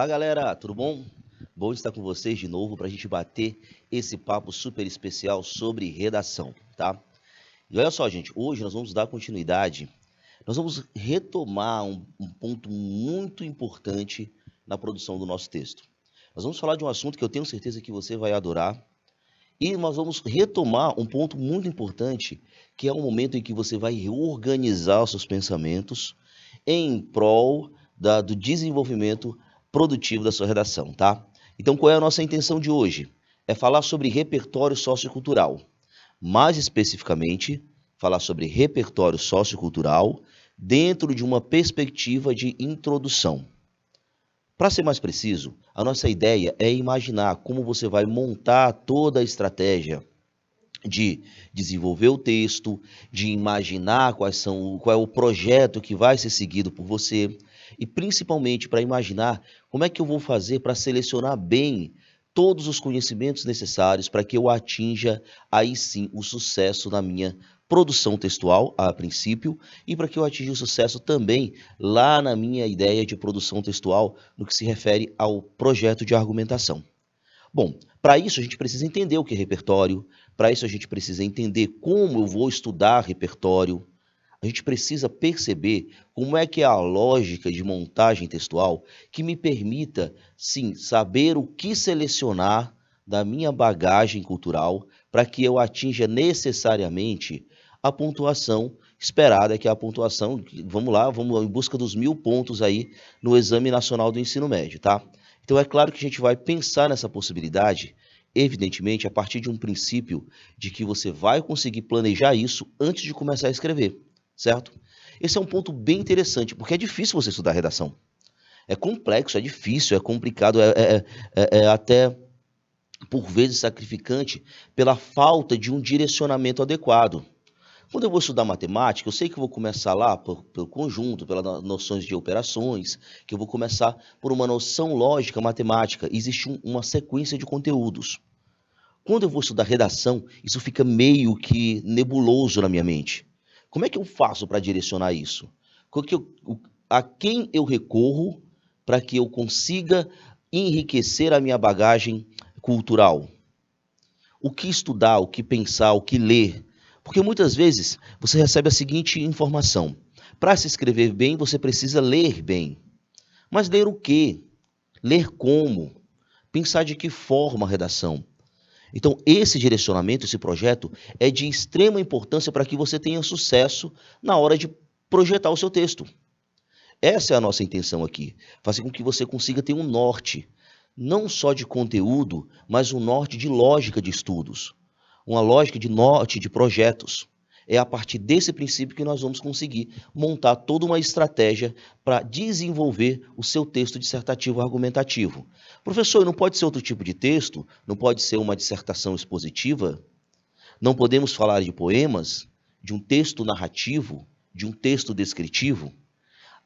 Fala galera, tudo bom? Bom estar com vocês de novo para a gente bater esse papo super especial sobre redação, tá? E olha só, gente, hoje nós vamos dar continuidade, nós vamos retomar um ponto muito importante na produção do nosso texto. Nós vamos falar de um assunto que eu tenho certeza que você vai adorar e nós vamos retomar um ponto muito importante, que é o momento em que você vai reorganizar os seus pensamentos em prol do desenvolvimento produtivo da sua redação, tá? Então, qual é a nossa intenção de hoje? É falar sobre repertório sociocultural. Mais especificamente, falar sobre repertório sociocultural dentro de uma perspectiva de introdução. Para ser mais preciso, a nossa ideia é imaginar como você vai montar toda a estratégia de desenvolver o texto, de imaginar qual é o projeto que vai ser seguido por você e principalmente para imaginar como é que eu vou fazer para selecionar bem todos os conhecimentos necessários para que eu atinja aí sim o sucesso na minha produção textual a princípio e para que eu atinja o sucesso também lá na minha ideia de produção textual no que se refere ao projeto de argumentação. Bom, para isso a gente precisa entender o que é repertório, para isso a gente precisa entender como eu vou estudar repertório, a gente precisa perceber como é que é a lógica de montagem textual que me permita, sim, saber o que selecionar da minha bagagem cultural para que eu atinja necessariamente a pontuação esperada, que é a pontuação, vamos lá, vamos em busca dos 1000 pontos aí no Exame Nacional do Ensino Médio, tá? Então é claro que a gente vai pensar nessa possibilidade, evidentemente, a partir de um princípio de que você vai conseguir planejar isso antes de começar a escrever, certo? Esse é um ponto bem interessante, porque é difícil você estudar redação. É complexo, é difícil, é complicado, é até por vezes sacrificante pela falta de um direcionamento adequado. Quando eu vou estudar matemática, eu sei que eu vou começar lá pelo conjunto, pelas noções de operações, que eu vou começar por uma noção lógica matemática. Existe uma sequência de conteúdos. Quando eu vou estudar redação, isso fica meio que nebuloso na minha mente. Como é que eu faço para direcionar isso? A quem eu recorro para que eu consiga enriquecer a minha bagagem cultural? O que estudar, o que pensar, o que ler? Porque muitas vezes você recebe a seguinte informação: para se escrever bem, você precisa ler bem. Mas ler o quê? Ler como? Pensar de que forma a redação? Então, esse direcionamento, esse projeto, é de extrema importância para que você tenha sucesso na hora de projetar o seu texto. Essa é a nossa intenção aqui, fazer com que você consiga ter um norte, não só de conteúdo, mas um norte de lógica de estudos, uma lógica de norte de projetos. É a partir desse princípio que nós vamos conseguir montar toda uma estratégia para desenvolver o seu texto dissertativo argumentativo. Professor, não pode ser outro tipo de texto? Não pode ser uma dissertação expositiva? Não podemos falar de poemas, de um texto narrativo, de um texto descritivo?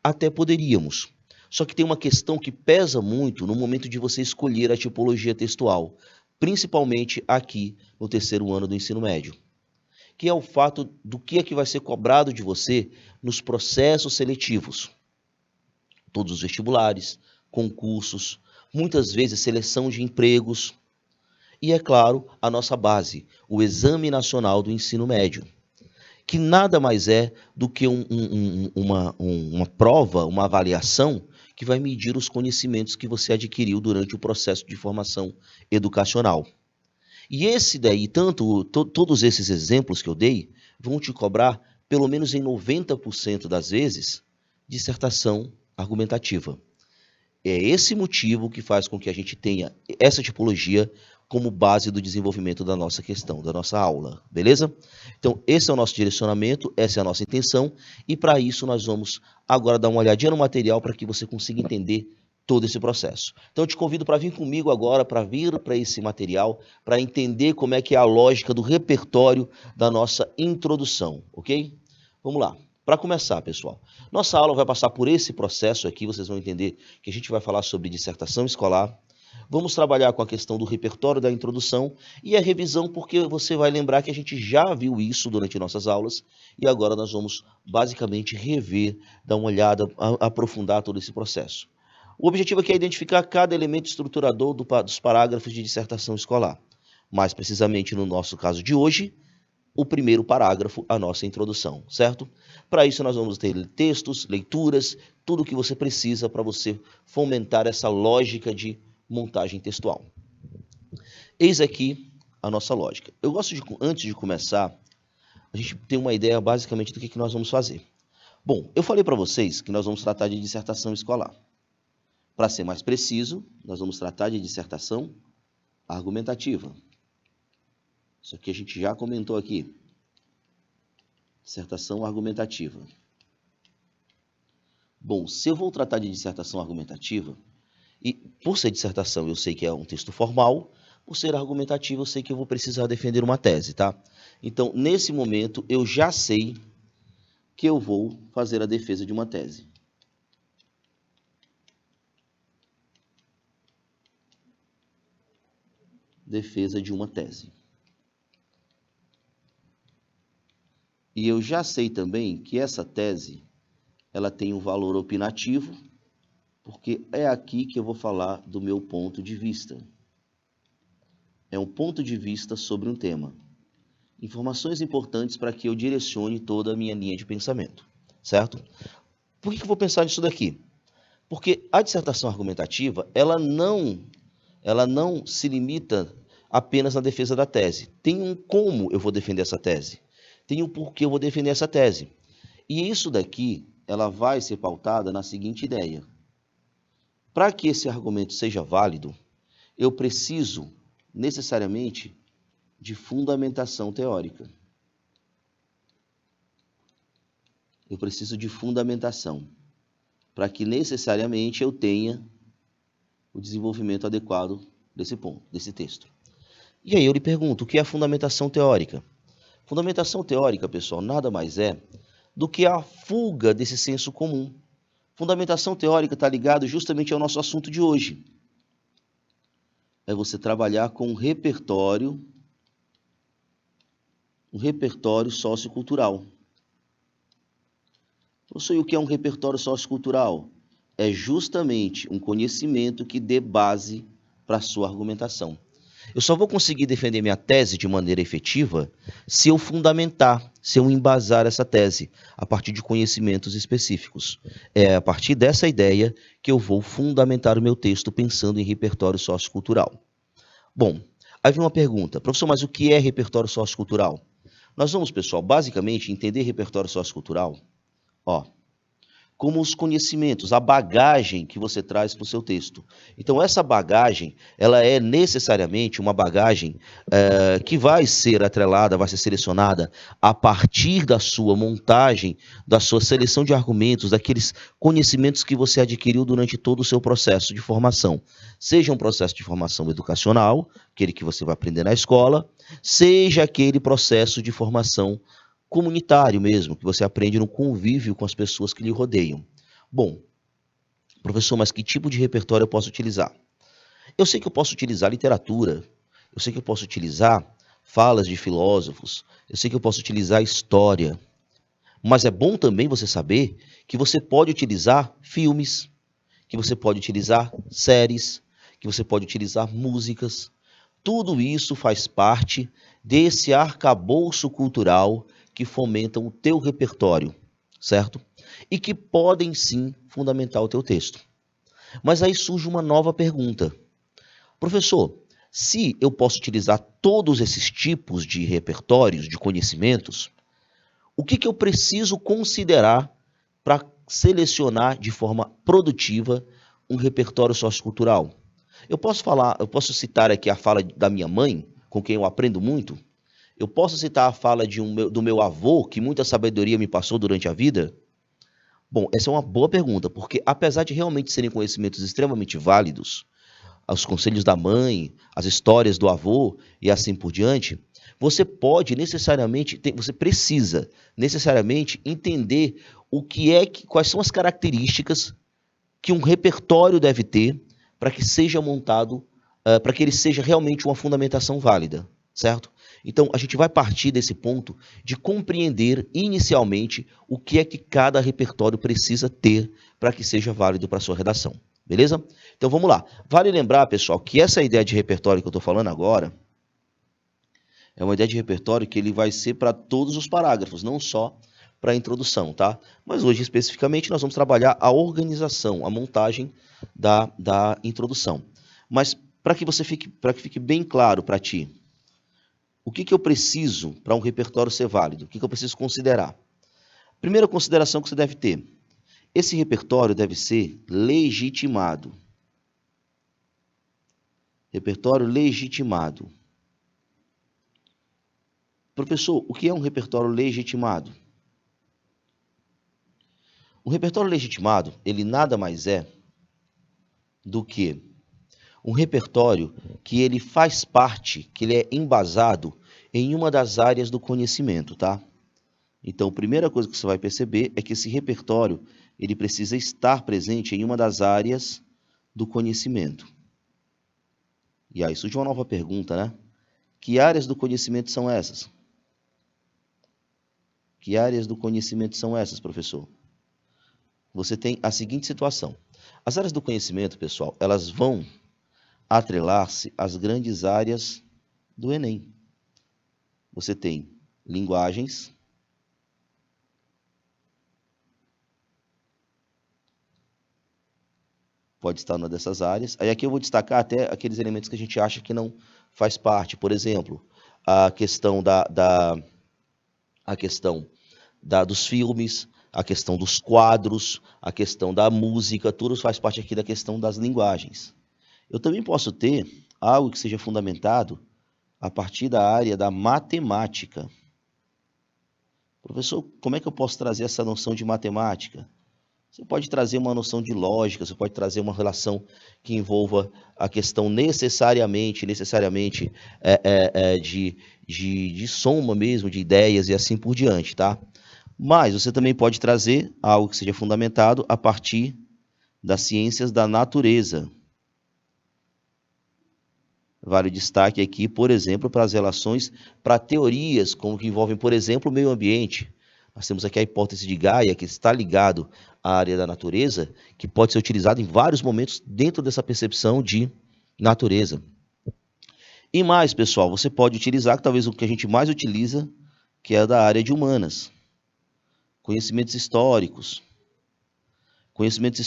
Até poderíamos. Só que tem uma questão que pesa muito no momento de você escolher a tipologia textual, principalmente aqui no terceiro ano do ensino médio, que é o fato do que é que vai ser cobrado de você nos processos seletivos. Todos os vestibulares, concursos, muitas vezes seleção de empregos e, é claro, a nossa base, o Exame Nacional do Ensino Médio, que nada mais é do que uma prova, uma avaliação que vai medir os conhecimentos que você adquiriu durante o processo de formação educacional. E todos esses exemplos que eu dei vão te cobrar, pelo menos em 90% das vezes, dissertação argumentativa. É esse motivo que faz com que a gente tenha essa tipologia como base do desenvolvimento da nossa questão, da nossa aula, beleza? Então, esse é o nosso direcionamento, essa é a nossa intenção, e para isso nós vamos agora dar uma olhadinha no material para que você consiga entender todo esse processo. Então, eu te convido para vir comigo agora, para vir para esse material, para entender como é que é a lógica do repertório da nossa introdução, ok? Vamos lá. Para começar, pessoal, nossa aula vai passar por esse processo aqui, vocês vão entender que a gente vai falar sobre dissertação escolar, vamos trabalhar com a questão do repertório da introdução e a revisão, porque você vai lembrar que a gente já viu isso durante nossas aulas e agora nós vamos basicamente rever, dar uma olhada, aprofundar todo esse processo. O objetivo aqui é identificar cada elemento estruturador dos parágrafos de dissertação escolar. Mais precisamente, no nosso caso de hoje, o primeiro parágrafo, a nossa introdução, certo? Para isso, nós vamos ter textos, leituras, tudo o que você precisa para você fomentar essa lógica de montagem textual. Eis aqui a nossa lógica. Eu gosto de, antes de começar, a gente ter uma ideia basicamente do que nós vamos fazer. Bom, eu falei para vocês que nós vamos tratar de dissertação escolar. Para ser mais preciso, nós vamos tratar de dissertação argumentativa. Isso aqui a gente já comentou aqui. Dissertação argumentativa. Bom, se eu vou tratar de dissertação argumentativa, e por ser dissertação eu sei que é um texto formal, por ser argumentativo eu sei que eu vou precisar defender uma tese, tá? Então, nesse momento, eu já sei que eu vou fazer a defesa de uma tese. Defesa de uma tese. E eu já sei também que essa tese, ela tem um valor opinativo, porque é aqui que eu vou falar do meu ponto de vista. É um ponto de vista sobre um tema. Informações importantes para que eu direcione toda a minha linha de pensamento, certo? Por que eu vou pensar nisso daqui? Porque a dissertação argumentativa, ela não se limita apenas na defesa da tese. Tem um como eu vou defender essa tese. Tem um porquê eu vou defender essa tese. E isso daqui, ela vai ser pautada na seguinte ideia. Para que esse argumento seja válido, eu preciso, necessariamente, de fundamentação teórica. Eu preciso de fundamentação, para que, necessariamente, eu tenha o desenvolvimento adequado desse ponto, desse texto. E aí eu lhe pergunto, o que é a fundamentação teórica? Fundamentação teórica, pessoal, nada mais é do que a fuga desse senso comum. Fundamentação teórica está ligado justamente ao nosso assunto de hoje. É você trabalhar com um repertório sociocultural. Professor, e o que é um repertório sociocultural? É justamente um conhecimento que dê base para a sua argumentação. Eu só vou conseguir defender minha tese de maneira efetiva se eu fundamentar, se eu embasar essa tese a partir de conhecimentos específicos. É a partir dessa ideia que eu vou fundamentar o meu texto pensando em repertório sociocultural. Bom, aí vem uma pergunta. Professor, mas o que é repertório sociocultural? Nós vamos, pessoal, basicamente entender repertório sociocultural, como os conhecimentos, a bagagem que você traz para o seu texto. Então, essa bagagem, ela é necessariamente uma bagagem que vai ser atrelada, vai ser selecionada a partir da sua montagem, da sua seleção de argumentos, daqueles conhecimentos que você adquiriu durante todo o seu processo de formação. Seja um processo de formação educacional, aquele que você vai aprender na escola, seja aquele processo de formação comunitário mesmo, que você aprende no convívio com as pessoas que lhe rodeiam. Bom, professor, mas que tipo de repertório eu posso utilizar? Eu sei que eu posso utilizar literatura, eu sei que eu posso utilizar falas de filósofos, eu sei que eu posso utilizar história, mas é bom também você saber que você pode utilizar filmes, que você pode utilizar séries, que você pode utilizar músicas. Tudo isso faz parte desse arcabouço cultural que fomentam o teu repertório, certo? E que podem, sim, fundamentar o teu texto. Mas aí surge uma nova pergunta. Professor, se eu posso utilizar todos esses tipos de repertórios, de conhecimentos, o que eu preciso considerar para selecionar de forma produtiva um repertório sociocultural? Eu posso citar aqui a fala da minha mãe, com quem eu aprendo muito. Eu posso citar a fala do meu avô, que muita sabedoria me passou durante a vida? Bom, essa é uma boa pergunta, porque apesar de realmente serem conhecimentos extremamente válidos, os conselhos da mãe, as histórias do avô e assim por diante, você precisa necessariamente entender quais são as características que um repertório deve ter para que seja montado, para que ele seja realmente uma fundamentação válida, certo? Então, a gente vai partir desse ponto de compreender inicialmente o que é que cada repertório precisa ter para que seja válido para a sua redação. Beleza? Então vamos lá. Vale lembrar, pessoal, que essa ideia de repertório que eu estou falando agora é uma ideia de repertório que ele vai ser para todos os parágrafos, não só para a introdução, tá? Mas hoje, especificamente, nós vamos trabalhar a organização, a montagem da introdução. Mas para que fique bem claro para ti, o que eu preciso para um repertório ser válido? O que eu preciso considerar? Primeira consideração que você deve ter: esse repertório deve ser legitimado. Repertório legitimado. Professor, o que é um repertório legitimado? Um repertório legitimado, ele nada mais é do que um repertório que ele faz parte, que ele é embasado em uma das áreas do conhecimento, tá? Então, a primeira coisa que você vai perceber é que esse repertório, ele precisa estar presente em uma das áreas do conhecimento. E aí surge uma nova pergunta, né? Que áreas do conhecimento são essas? Que áreas do conhecimento são essas, professor? Você tem a seguinte situação. As áreas do conhecimento, pessoal, elas vão atrelar-se às grandes áreas do Enem. Você tem linguagens, pode estar numa dessas áreas. Aí aqui eu vou destacar até aqueles elementos que a gente acha que não faz parte. Por exemplo, a questão dos filmes, a questão dos quadros, a questão da música, tudo faz parte aqui da questão das linguagens. Eu também posso ter algo que seja fundamentado a partir da área da matemática. Professor, como é que eu posso trazer essa noção de matemática? Você pode trazer uma noção de lógica, você pode trazer uma relação que envolva a questão necessariamente de soma mesmo, de ideias e assim por diante, tá? Mas você também pode trazer algo que seja fundamentado a partir das ciências da natureza. Vale destaque aqui, por exemplo, para as relações, para teorias como que envolvem, por exemplo, o meio ambiente. Nós temos aqui a hipótese de Gaia, que está ligado à área da natureza, que pode ser utilizado em vários momentos dentro dessa percepção de natureza. E mais, pessoal, você pode utilizar, que talvez o que a gente mais utiliza, que é da área de humanas. Conhecimentos históricos, conhecimento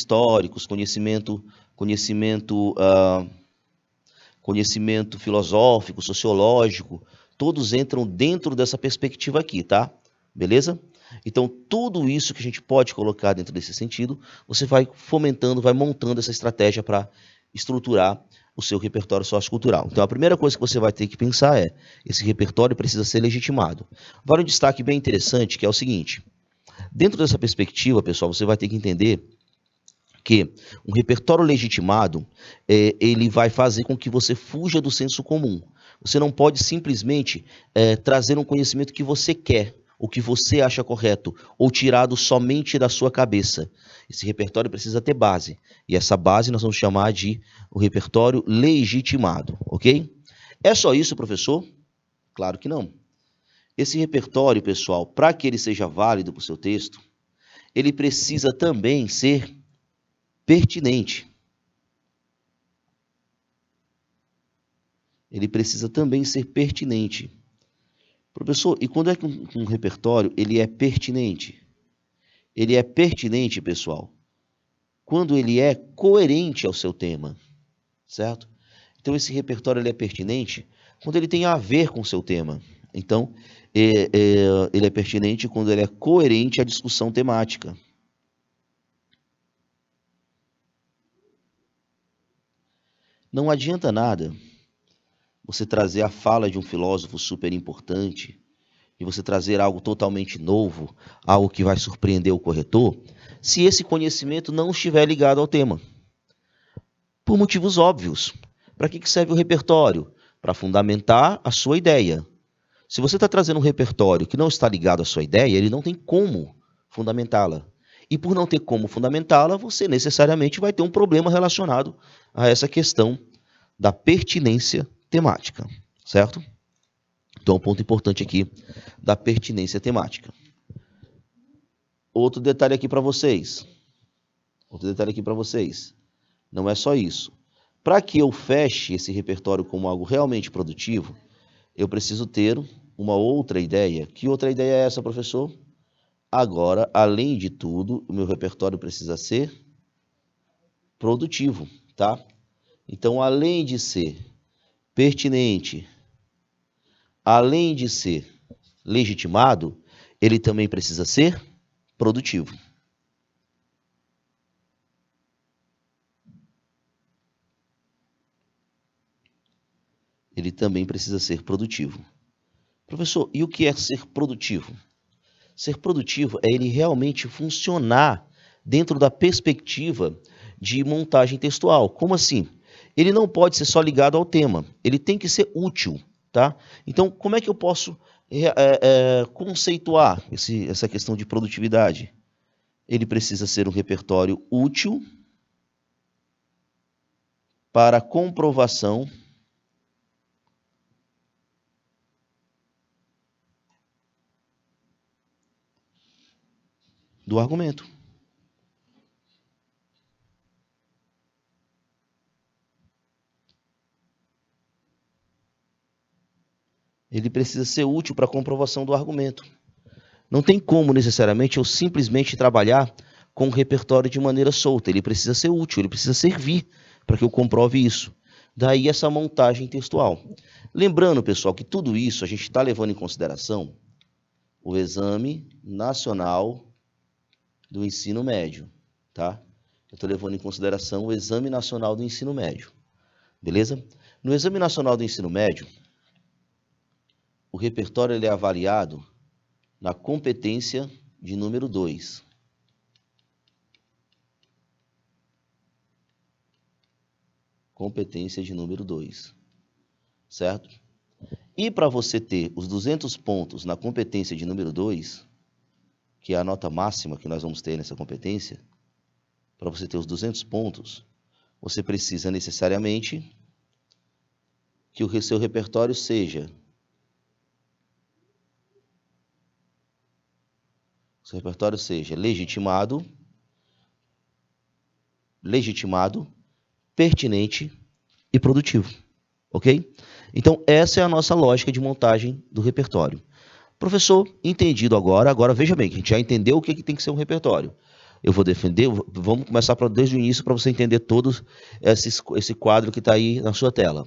filosófico, sociológico, todos entram dentro dessa perspectiva aqui, tá? Beleza? Então, tudo isso que a gente pode colocar dentro desse sentido, você vai fomentando, vai montando essa estratégia para estruturar o seu repertório sociocultural. Então, a primeira coisa que você vai ter que pensar é, esse repertório precisa ser legitimado. Vale um destaque bem interessante, que é o seguinte: dentro dessa perspectiva, pessoal, você vai ter que entender que um repertório legitimado, ele vai fazer com que você fuja do senso comum. Você não pode simplesmente trazer um conhecimento que você quer, o que você acha correto, ou tirado somente da sua cabeça. Esse repertório precisa ter base, e essa base nós vamos chamar de o repertório legitimado, ok? É só isso, professor? Claro que não. Esse repertório, pessoal, para que ele seja válido para o seu texto, ele precisa também ser pertinente. Ele precisa também ser pertinente. Professor, e quando é que um repertório ele é pertinente? Ele é pertinente, pessoal, quando ele é coerente ao seu tema, certo? Então, esse repertório ele é pertinente quando ele tem a ver com o seu tema. Então, ele é pertinente quando ele é coerente à discussão temática. Não adianta nada você trazer a fala de um filósofo super importante e você trazer algo totalmente novo, algo que vai surpreender o corretor, se esse conhecimento não estiver ligado ao tema. Por motivos óbvios. Para que serve o repertório? Para fundamentar a sua ideia. Se você está trazendo um repertório que não está ligado à sua ideia, ele não tem como fundamentá-la. E por não ter como fundamentá-la, você necessariamente vai ter um problema relacionado a essa questão da pertinência temática, certo? Então, um ponto importante aqui da pertinência temática. Outro detalhe aqui para vocês. não é só isso. Para que eu feche esse repertório como algo realmente produtivo, eu preciso ter uma outra ideia. Que outra ideia é essa, professor? Agora, além de tudo, o meu repertório precisa ser produtivo, tá? Então, além de ser pertinente, além de ser legitimado, ele também precisa ser produtivo. Ele também precisa ser produtivo. Professor, e o que é ser produtivo? Ser produtivo é ele realmente funcionar dentro da perspectiva de montagem textual. Como assim? Ele não pode ser só ligado ao tema, ele tem que ser útil, tá? Então, como é que eu posso conceituar essa questão de produtividade? Ele precisa ser um repertório útil para comprovação do argumento. Ele precisa ser útil para a comprovação do argumento. Não tem como, necessariamente, eu simplesmente trabalhar com o repertório de maneira solta. Ele precisa ser útil, ele precisa servir para que eu comprove isso. Daí essa montagem textual. Lembrando, pessoal, que tudo isso a gente está levando em consideração o Exame Nacional do Ensino Médio, tá? Eu estou levando em consideração o Exame Nacional do Ensino Médio, beleza? No Exame Nacional do Ensino Médio, o repertório ele é avaliado na competência de número 2. Competência de número 2, certo? E para você ter os 200 pontos na competência de número 2, que é a nota máxima que nós vamos ter nessa competência, para você ter os 200 pontos, você precisa necessariamente que o seu repertório seja legitimado, pertinente e produtivo, ok? Então, essa é a nossa lógica de montagem do repertório. Professor, entendido agora. Agora, veja bem, que a gente já entendeu o que tem que ser um repertório. Eu vou defender, vamos começar desde o início para você entender todo esse quadro que está aí na sua tela.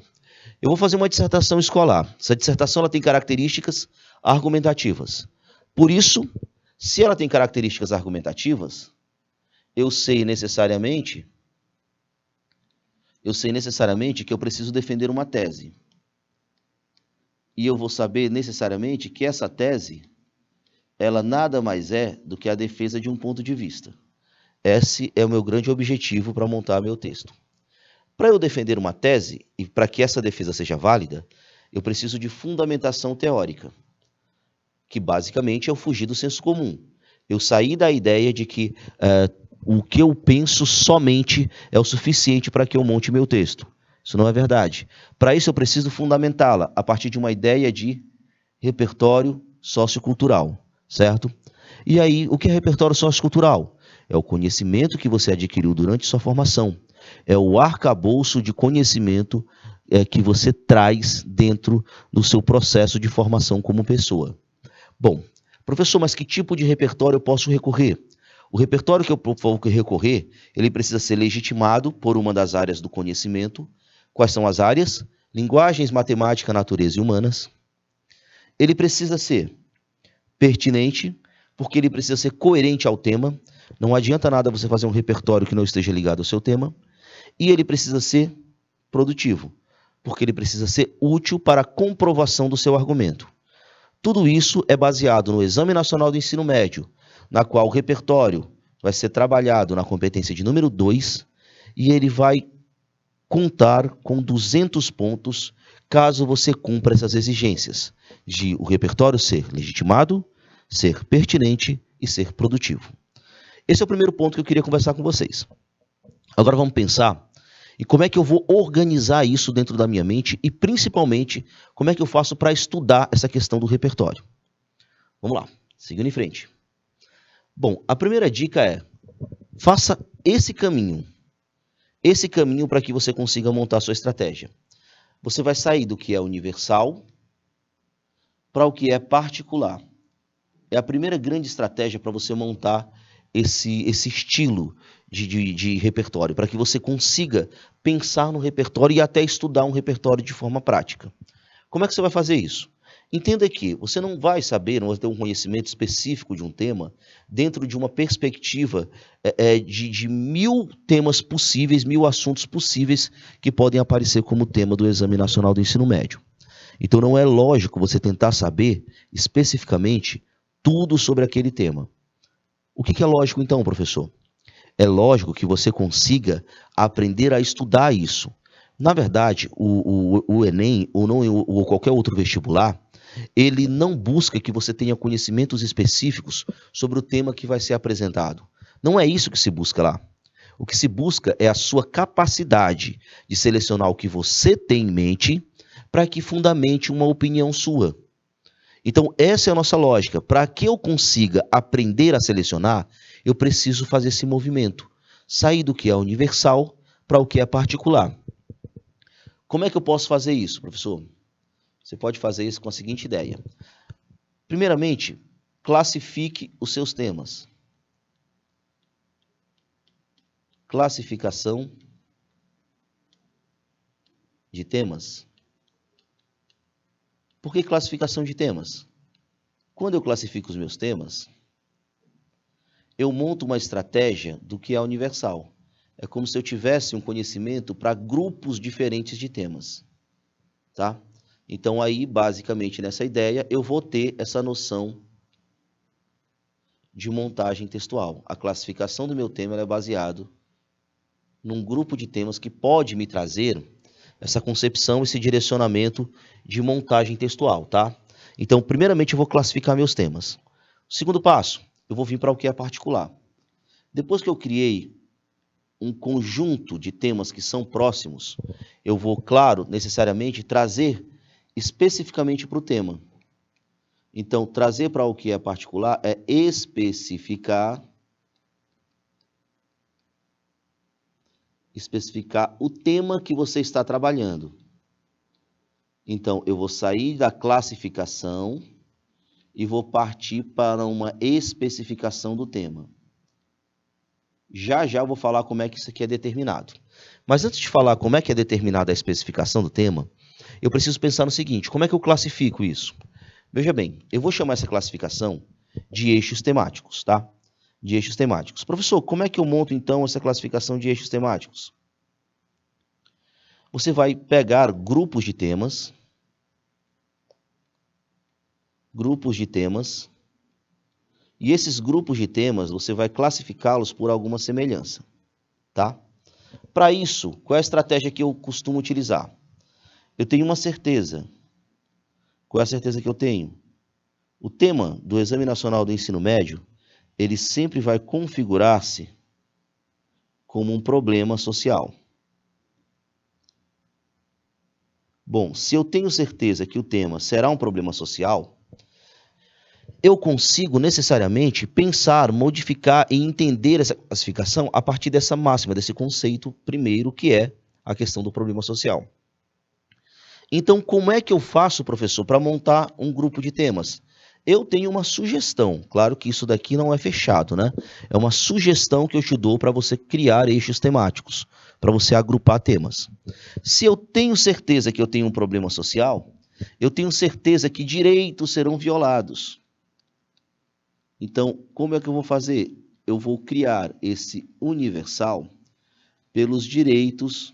Eu vou fazer uma dissertação escolar. Essa dissertação ela tem características argumentativas. Por isso, se ela tem características argumentativas, eu sei necessariamente que eu preciso defender uma tese. E eu vou saber necessariamente que essa tese, ela nada mais é do que a defesa de um ponto de vista. Esse é o meu grande objetivo para montar meu texto. Para eu defender uma tese, e para que essa defesa seja válida, eu preciso de fundamentação teórica, que basicamente é o fugir do senso comum. Eu saí da ideia de que o que eu penso somente é o suficiente para que eu monte meu texto. Isso não é verdade. Para isso eu preciso fundamentá-la a partir de uma ideia de repertório sociocultural, certo? E aí, o que é repertório sociocultural? É o conhecimento que você adquiriu durante sua formação. É o arcabouço de conhecimento que você traz dentro do seu processo de formação como pessoa. Bom, professor, mas que tipo de repertório eu posso recorrer? O repertório que eu vou recorrer, ele precisa ser legitimado por uma das áreas do conhecimento. Quais são as áreas? Linguagens, matemática, natureza e humanas. Ele precisa ser pertinente, porque ele precisa ser coerente ao tema. Não adianta nada você fazer um repertório que não esteja ligado ao seu tema. E ele precisa ser produtivo, porque ele precisa ser útil para a comprovação do seu argumento. Tudo isso é baseado no Exame Nacional do Ensino Médio, na qual o repertório vai ser trabalhado na competência de número 2 e ele vai contar com 200 pontos caso você cumpra essas exigências de o repertório ser legitimado, ser pertinente e ser produtivo. Esse é o primeiro ponto que eu queria conversar com vocês. Agora vamos pensar em como é que eu vou organizar isso dentro da minha mente e, principalmente, como é que eu faço para estudar essa questão do repertório. Vamos lá, seguindo em frente. Bom, a primeira dica é, faça esse caminho. esse caminho para que você consiga montar a sua estratégia. Você vai sair do que é universal para o que é particular. É a primeira grande estratégia para você montar esse estilo de repertório, para que você consiga pensar no repertório e até estudar um repertório de forma prática. Como é que você vai fazer isso? Entenda que você não vai saber, não vai ter um conhecimento específico de um tema dentro de uma perspectiva de 1000 temas possíveis, 1000 assuntos possíveis que podem aparecer como tema do Exame Nacional do Ensino Médio. Então não é lógico você tentar saber especificamente tudo sobre aquele tema. O que é lógico então, professor? É lógico que você consiga aprender a estudar isso. Na verdade, o Enem ou qualquer outro vestibular, ele não busca que você tenha conhecimentos específicos sobre o tema que vai ser apresentado. Não é isso que se busca lá. O que se busca é a sua capacidade de selecionar o que você tem em mente para que fundamente uma opinião sua. Então, essa é a nossa lógica. Para que eu consiga aprender a selecionar, eu preciso fazer esse movimento. Sair do que é universal para o que é particular. Como é que eu posso fazer isso, professor? Você pode fazer isso com a seguinte ideia. Primeiramente, classifique os seus temas. Classificação de temas. Por que classificação de temas? Quando eu classifico os meus temas, eu monto uma estratégia do que é universal. É como se eu tivesse um conhecimento para grupos diferentes de temas, tá? Então aí, basicamente, nessa ideia, eu vou ter essa noção de montagem textual. A classificação do meu tema é baseado num grupo de temas que pode me trazer essa concepção, esse direcionamento de montagem textual, tá? Então, primeiramente, eu vou classificar meus temas. Segundo passo, eu vou vir para o que é particular. Depois que eu criei um conjunto de temas que são próximos, eu vou, claro, necessariamente trazer especificamente para o tema. Então, trazer para o que é particular é especificar o tema que você está trabalhando. Então, eu vou sair da classificação e vou partir para uma especificação do tema. Já eu vou falar como é que isso aqui é determinado. Mas antes de falar como é que é determinada a especificação do tema, eu preciso pensar no seguinte, como é que eu classifico isso? Veja bem, eu vou chamar essa classificação de eixos temáticos, tá? De eixos temáticos. Professor, como é que eu monto então essa classificação de eixos temáticos? Você vai pegar grupos de temas, e esses grupos de temas você vai classificá-los por alguma semelhança, tá? Para isso, qual é a estratégia que eu costumo utilizar? Eu tenho uma certeza. Qual é a certeza que eu tenho? O tema do Exame Nacional do Ensino Médio, ele sempre vai configurar-se como um problema social. Bom, se eu tenho certeza que o tema será um problema social, eu consigo necessariamente pensar, modificar e entender essa classificação a partir dessa máxima, desse conceito primeiro, que é a questão do problema social. Então, como é que eu faço, professor, para montar um grupo de temas? Eu tenho uma sugestão, claro que isso daqui não é fechado, né? É uma sugestão que eu te dou para você criar eixos temáticos, para você agrupar temas. Se eu tenho certeza que eu tenho um problema social, eu tenho certeza que direitos serão violados. Então, como é que eu vou fazer? Eu vou criar esse universal pelos direitos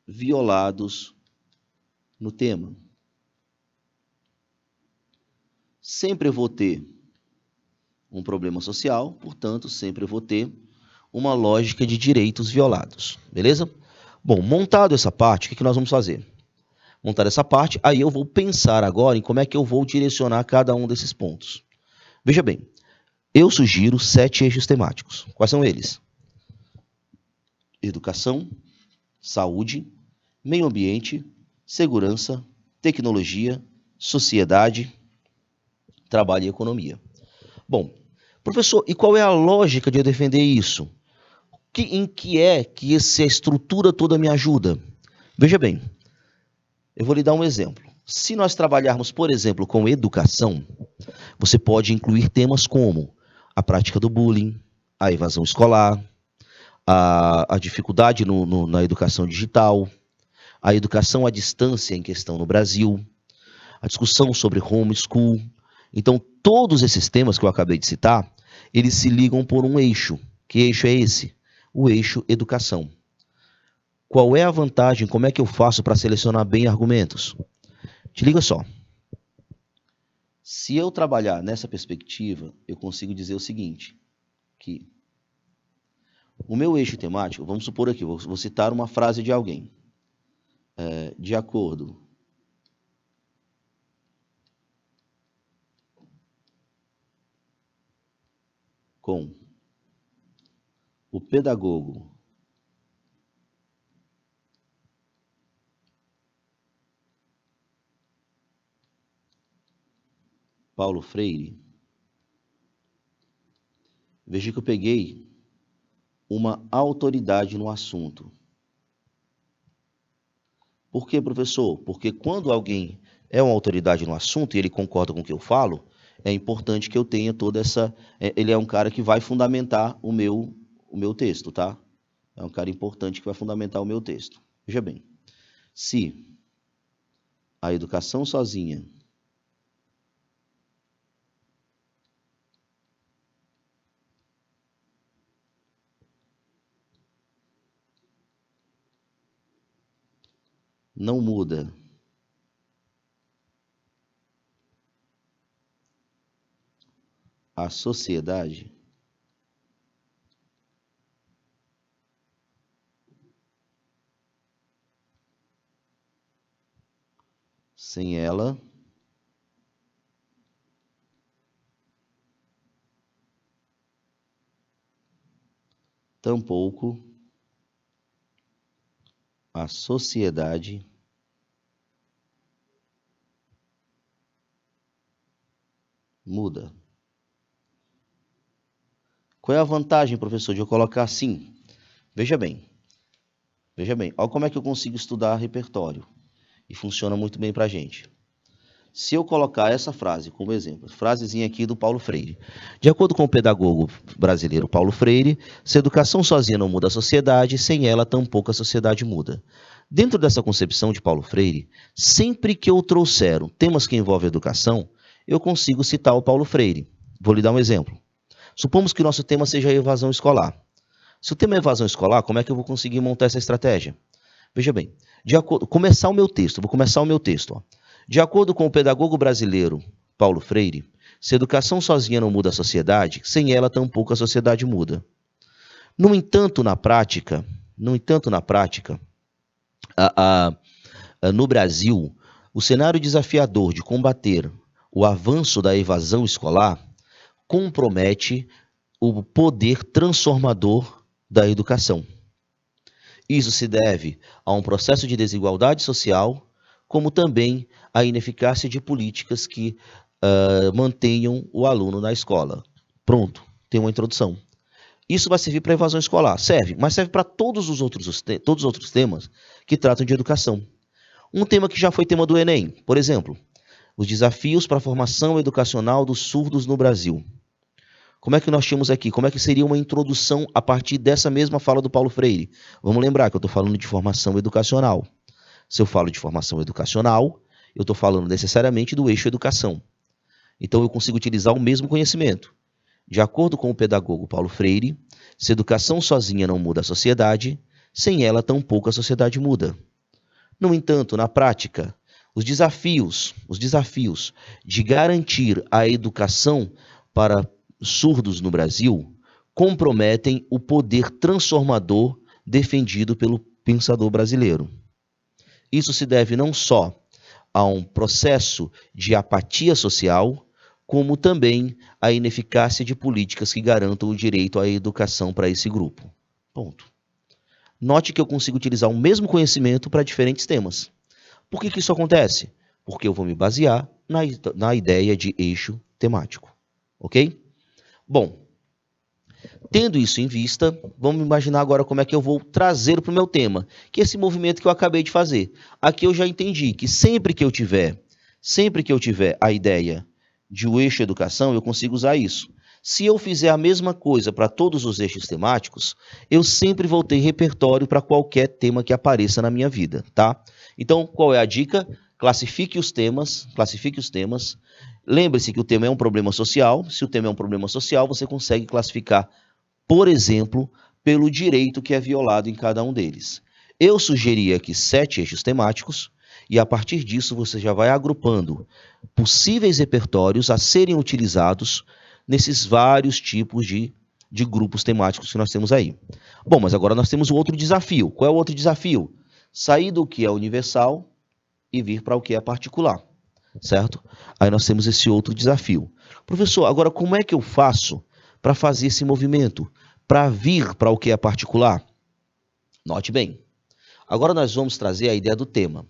violados no tema. Sempre eu vou ter um problema social, portanto, sempre eu vou ter uma lógica de direitos violados, beleza? Bom, montado essa parte, o que nós vamos fazer? Montar essa parte, aí eu vou pensar agora em como é que eu vou direcionar cada um desses pontos. Veja bem, eu sugiro 7 eixos temáticos. Quais são eles? Educação, saúde, meio ambiente, segurança, tecnologia, sociedade, trabalho e economia. Bom, professor, e qual é a lógica de eu defender isso? Em que é que essa estrutura toda me ajuda? Veja bem, eu vou lhe dar um exemplo. Se nós trabalharmos, por exemplo, com educação, você pode incluir temas como a prática do bullying, a evasão escolar, a dificuldade na educação digital, a educação à distância em questão no Brasil, a discussão sobre homeschool. Então, todos esses temas que eu acabei de citar, eles se ligam por um eixo. Que eixo é esse? O eixo educação. Qual é a vantagem? Como é que eu faço para selecionar bem argumentos? Te liga só. Se eu trabalhar nessa perspectiva, eu consigo dizer o seguinte, que o meu eixo temático, vamos supor aqui, vou citar uma frase de alguém. De acordo com o pedagogo Paulo Freire, veja que eu peguei uma autoridade no assunto. Por quê, professor? Porque quando alguém é uma autoridade no assunto e ele concorda com o que eu falo, é importante que eu tenha toda essa... Ele é um cara que vai fundamentar o meu texto, tá? É um cara importante que vai fundamentar o meu texto. Veja bem, se a educação sozinha não muda a sociedade, sem ela, tampouco a sociedade muda. Qual é a vantagem, professor, de eu colocar assim? Veja bem, olha como é que eu consigo estudar repertório. E funciona muito bem para a gente. Se eu colocar essa frase como exemplo, frasezinha aqui do Paulo Freire. De acordo com o pedagogo brasileiro Paulo Freire, se a educação sozinha não muda a sociedade, sem ela tampouco a sociedade muda. Dentro dessa concepção de Paulo Freire, sempre que eu trouxer temas que envolvem educação, eu consigo citar o Paulo Freire. Vou lhe dar um exemplo. Supomos que o nosso tema seja a evasão escolar. Se o tema é evasão escolar, como é que eu vou conseguir montar essa estratégia? Veja bem, vou começar o meu texto. Ó. De acordo com o pedagogo brasileiro Paulo Freire, se a educação sozinha não muda a sociedade, sem ela tampouco a sociedade muda. No entanto, na prática, no Brasil, o cenário desafiador de combater o avanço da evasão escolar compromete o poder transformador da educação. Isso se deve a um processo de desigualdade social, como também à ineficácia de políticas que mantenham o aluno na escola. Pronto, tem uma introdução. Isso vai servir para a evasão escolar? Serve, mas serve para todos os outros temas que tratam de educação. Um tema que já foi tema do Enem, por exemplo, os desafios para a formação educacional dos surdos no Brasil. Como é que nós tínhamos aqui? Como é que seria uma introdução a partir dessa mesma fala do Paulo Freire? Vamos lembrar que eu estou falando de formação educacional. Se eu falo de formação educacional, eu estou falando necessariamente do eixo educação. Então eu consigo utilizar o mesmo conhecimento. De acordo com o pedagogo Paulo Freire, se a educação sozinha não muda a sociedade, sem ela tampouco a sociedade muda. No entanto, na prática, os desafios de garantir a educação para surdos no Brasil comprometem o poder transformador defendido pelo pensador brasileiro. Isso se deve não só a um processo de apatia social, como também à ineficácia de políticas que garantam o direito à educação para esse grupo. Ponto. Note que eu consigo utilizar o mesmo conhecimento para diferentes temas. Por que isso acontece? Porque eu vou me basear na ideia de eixo temático. Ok? Bom, Tendo isso em vista, vamos imaginar agora como é que eu vou trazer para o meu tema, que é esse movimento que eu acabei de fazer. Aqui eu já entendi que sempre que eu tiver a ideia de o eixo educação, eu consigo usar isso. Se eu fizer a mesma coisa para todos os eixos temáticos, eu sempre vou ter repertório para qualquer tema que apareça na minha vida, tá? Então, qual é a dica? Classifique os temas. Lembre-se que o tema é um problema social. Se o tema é um problema social, você consegue classificar, por exemplo, pelo direito que é violado em cada um deles. Eu sugeri aqui 7 eixos temáticos, e a partir disso você já vai agrupando possíveis repertórios a serem utilizados nesses vários tipos de grupos temáticos que nós temos aí. Bom, mas agora nós temos o outro desafio. Qual é o outro desafio? Sair do que é universal e vir para o que é particular, certo? Aí nós temos esse outro desafio. Professor, agora como é que eu faço para fazer esse movimento, para vir para o que é particular? Note bem, agora nós vamos trazer a ideia do tema.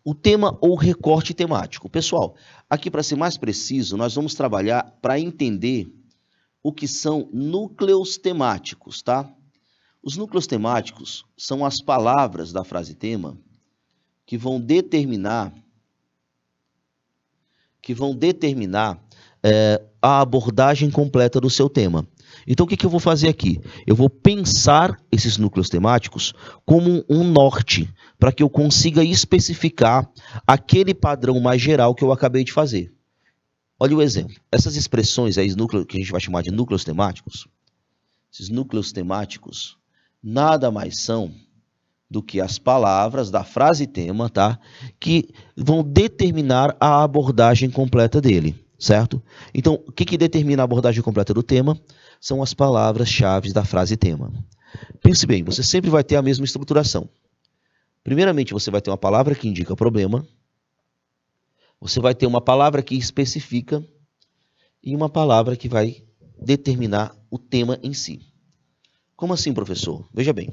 O tema ou recorte temático. Pessoal, aqui para ser mais preciso, nós vamos trabalhar para entender o que são núcleos temáticos, tá? Os núcleos temáticos são as palavras da frase tema que vão determinar a abordagem completa do seu tema. Então, o que eu vou fazer aqui? Eu vou pensar esses núcleos temáticos como um norte, para que eu consiga especificar aquele padrão mais geral que eu acabei de fazer. Olha o exemplo. Essas expressões aí, que a gente vai chamar de núcleos temáticos, esses núcleos temáticos nada mais são do que as palavras da frase tema, tá? Que vão determinar a abordagem completa dele, certo? Então, o que determina a abordagem completa do tema? São as palavras-chave da frase tema. Pense bem, você sempre vai ter a mesma estruturação. Primeiramente, você vai ter uma palavra que indica problema, você vai ter uma palavra que especifica e uma palavra que vai determinar o tema em si. Como assim, professor? Veja bem,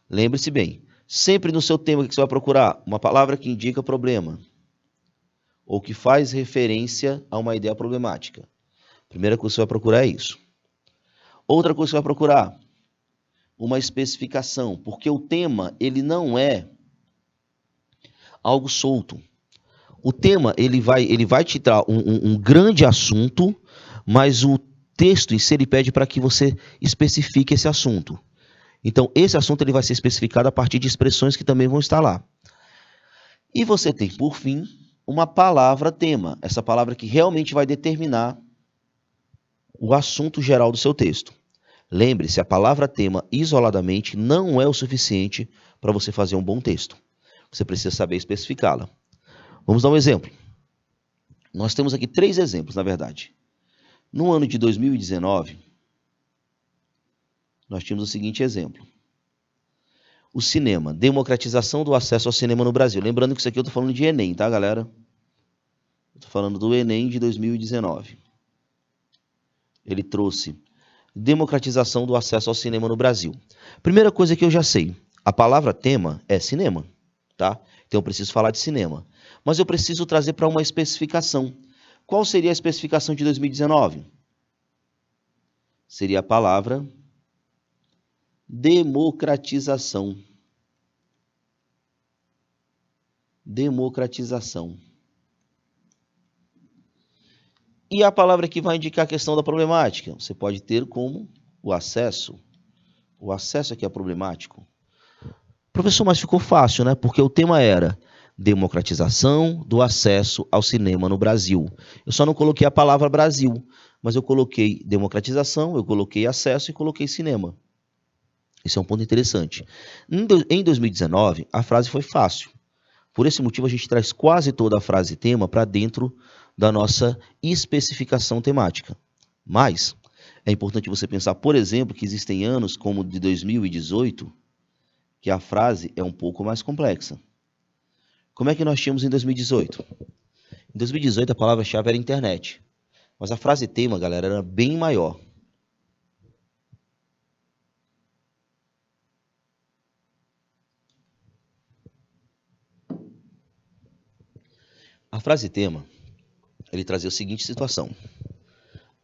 lembre-se bem, sempre no seu tema que você vai procurar uma palavra que indica problema ou que faz referência a uma ideia problemática. Primeira coisa que você vai procurar é isso. Outra coisa que você vai procurar, uma especificação, porque o tema ele não é algo solto. O tema ele vai te dar um grande assunto, mas o texto em si ele pede para que você especifique esse assunto. Então, esse assunto ele vai ser especificado a partir de expressões que também vão estar lá. E você tem, por fim, uma palavra-tema. Essa palavra que realmente vai determinar o assunto geral do seu texto. Lembre-se, a palavra-tema isoladamente não é o suficiente para você fazer um bom texto. Você precisa saber especificá-la. Vamos dar um exemplo. Nós temos aqui 3 exemplos, na verdade. No ano de 2019, nós tínhamos o seguinte exemplo. O cinema, democratização do acesso ao cinema no Brasil. Lembrando que isso aqui eu estou falando de Enem, tá, galera? Estou falando do Enem de 2019. Ele trouxe democratização do acesso ao cinema no Brasil. Primeira coisa que eu já sei, a palavra tema é cinema, tá? Então eu preciso falar de cinema. Mas eu preciso trazer para uma especificação. Qual seria a especificação de 2019? Seria a palavra democratização. Democratização. E a palavra que vai indicar a questão da problemática? Você pode ter como o acesso. O acesso aqui é problemático. Professor, mas ficou fácil, né? Porque o tema era democratização do acesso ao cinema no Brasil. Eu só não coloquei a palavra Brasil, mas eu coloquei democratização, eu coloquei acesso e coloquei cinema. Esse é um ponto interessante. Em 2019, a frase foi fácil. Por esse motivo, a gente traz quase toda a frase tema para dentro da nossa especificação temática. Mas é importante você pensar, por exemplo, que existem anos como de 2018, que a frase é um pouco mais complexa. Como é que nós tínhamos em 2018? Em 2018, a palavra-chave era internet. Mas a frase tema, galera, era bem maior. A frase tema, ele trazia a seguinte situação.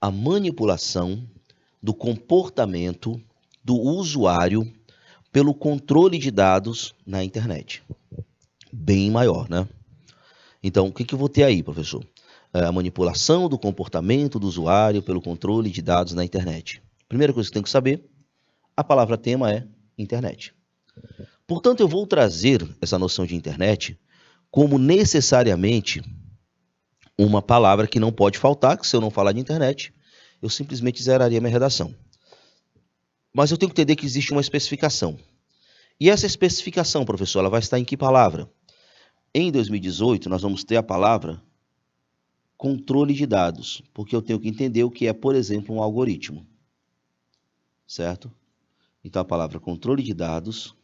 A manipulação do comportamento do usuário pelo controle de dados na internet. Bem maior, né? Então, o que eu vou ter aí, professor? A manipulação do comportamento do usuário pelo controle de dados na internet. Primeira coisa que tem que saber, a palavra tema é internet. Portanto, eu vou trazer essa noção de internet como necessariamente uma palavra que não pode faltar, que se eu não falar de internet, eu simplesmente zeraria minha redação. Mas eu tenho que entender que existe uma especificação. E essa especificação, professor, ela vai estar em que palavra? Em 2018, nós vamos ter a palavra controle de dados, porque eu tenho que entender o que é, por exemplo, um algoritmo. Certo? Então, a palavra controle de dados,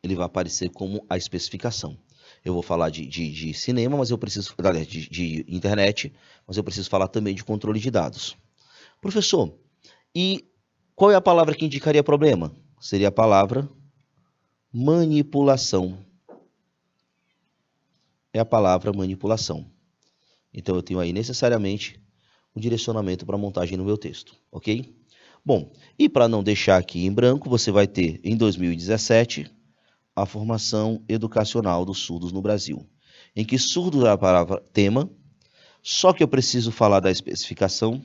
ele vai aparecer como a especificação. Eu vou falar de cinema, mas eu preciso... de internet, mas eu preciso falar também de controle de dados. Professor, e qual é a palavra que indicaria problema? Seria a palavra manipulação. É a palavra manipulação. Então, eu tenho aí necessariamente um direcionamento para montagem no meu texto, ok? Bom, e para não deixar aqui em branco, você vai ter, em 2017, a formação educacional dos surdos no Brasil, em que surdo é a palavra tema, só que eu preciso falar da especificação,